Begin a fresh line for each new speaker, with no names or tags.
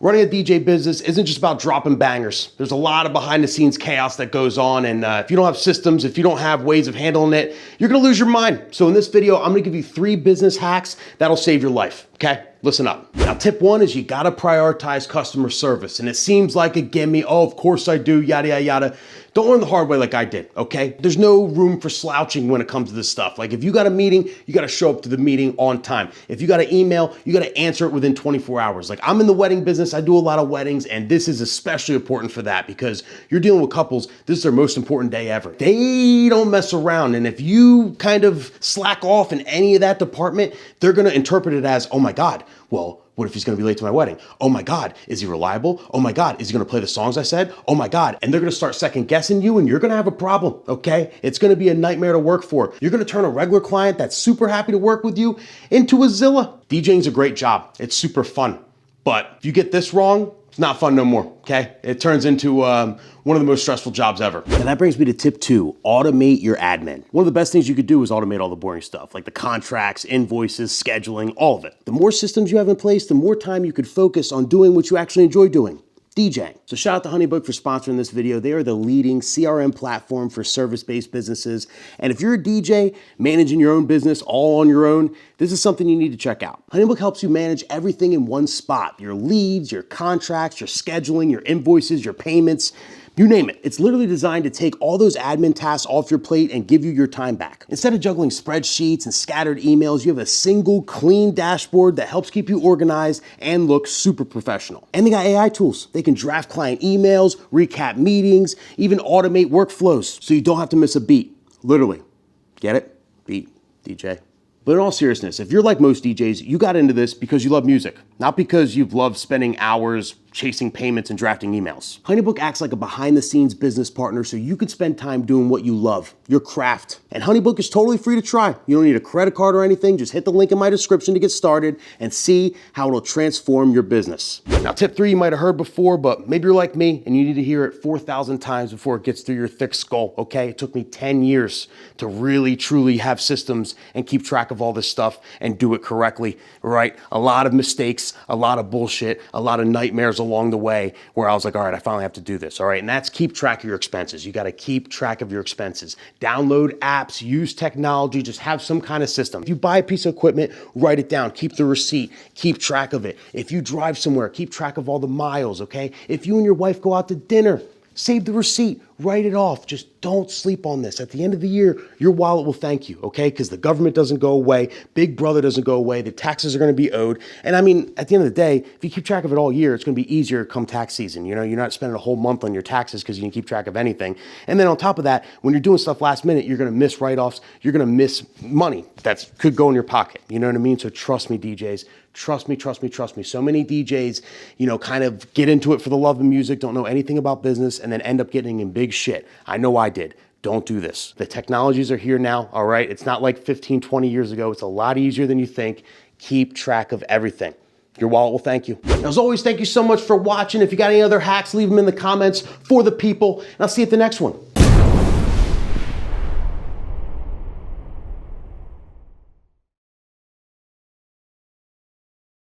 Running a DJ business isn't just about dropping bangers. There's a lot of behind the scenes chaos that goes on, and if you don't have systems, if you don't have ways of handling it, you're gonna lose your mind. So in this video, I'm gonna give you 3 business hacks that'll save your life, okay? Listen up. Now, tip 1 is you gotta prioritize customer service. And it seems like a gimme, oh, of course I do, yada, yada, yada. Don't learn the hard way like I did, okay? There's no room for slouching when it comes to this stuff. Like if you got a meeting, you gotta show up to the meeting on time. If you got an email, you gotta answer it within 24 hours. Like I'm in the wedding business, I do a lot of weddings, and this is especially important for that because you're dealing with couples, this is their most important day ever. They don't mess around, and if you kind of slack off in any of that department, they're gonna interpret it as, oh my God, well, what if he's gonna be late to my wedding? Oh my God, is he reliable? Oh my God, is he gonna play the songs I said? Oh my God, and they're gonna start second guessing you and you're gonna have a problem, okay? It's gonna be a nightmare to work for. You're gonna turn a regular client that's super happy to work with you into a Zilla. DJing's a great job, it's super fun. But if you get this wrong, it's not fun no more, okay? It turns into one of the most stressful jobs ever. And that brings me to tip 2, automate your admin. One of the best things you could do is automate all the boring stuff, like the contracts, invoices, scheduling, all of it. The more systems you have in place, the more time you could focus on doing what you actually enjoy doing. DJing. So shout out to HoneyBook for sponsoring this video. They are the leading CRM platform for service-based businesses. And if you're a DJ managing your own business all on your own, this is something you need to check out. HoneyBook helps you manage everything in one spot. Your leads, your contracts, your scheduling, your invoices, your payments, you name it. It's literally designed to take all those admin tasks off your plate and give you your time back. Instead of juggling spreadsheets and scattered emails, you have a single clean dashboard that helps keep you organized and look super professional. And they got AI tools. They can draft client emails, recap meetings, even automate workflows so you don't have to miss a beat. Literally. Get it? Beat, DJ. But in all seriousness, if you're like most DJs, you got into this because you love music, not because you've loved spending hours chasing payments and drafting emails. HoneyBook acts like a behind-the-scenes business partner so you can spend time doing what you love, your craft. And HoneyBook is totally free to try. You don't need a credit card or anything. Just hit the link in my description to get started and see how it'll transform your business. Now, tip 3 you might have heard before, but maybe you're like me and you need to hear it 4,000 times before it gets through your thick skull, okay? It took me 10 years to really, truly have systems and keep track of all this stuff and do it correctly, right? A lot of mistakes, a lot of bullshit, a lot of nightmares along the way where I was like, all right, I finally have to do this, all right? And that's keep track of your expenses. You gotta keep track of your expenses. Download apps, use technology, just have some kind of system. If you buy a piece of equipment, write it down, keep the receipt, keep track of it. If you drive somewhere, keep track of all the miles, okay? If you and your wife go out to dinner, save the receipt, write it off. Just don't sleep on this. At the end of the year, your wallet will thank you, okay? Because the government doesn't go away, Big Brother doesn't go away, the taxes are gonna be owed. And I mean, at the end of the day, if you keep track of it all year, it's gonna be easier come tax season. You know, you're not spending a whole month on your taxes because you can keep track of anything. And then on top of that, when you're doing stuff last minute, you're gonna miss write-offs, you're gonna miss money that could go in your pocket. You know what I mean? So trust me, DJs. Trust me, trust me, trust me. So many DJs, you know, kind of get into it for the love of music, don't know anything about business, and then end up getting in big shit. I know I did. Don't do this. The technologies are here now, all right? It's not like 15, 20 years ago. It's a lot easier than you think. Keep track of everything. Your wallet will thank you. As always, thank you so much for watching. If you got any other hacks, leave them in the comments for the people, and I'll see you at the next one.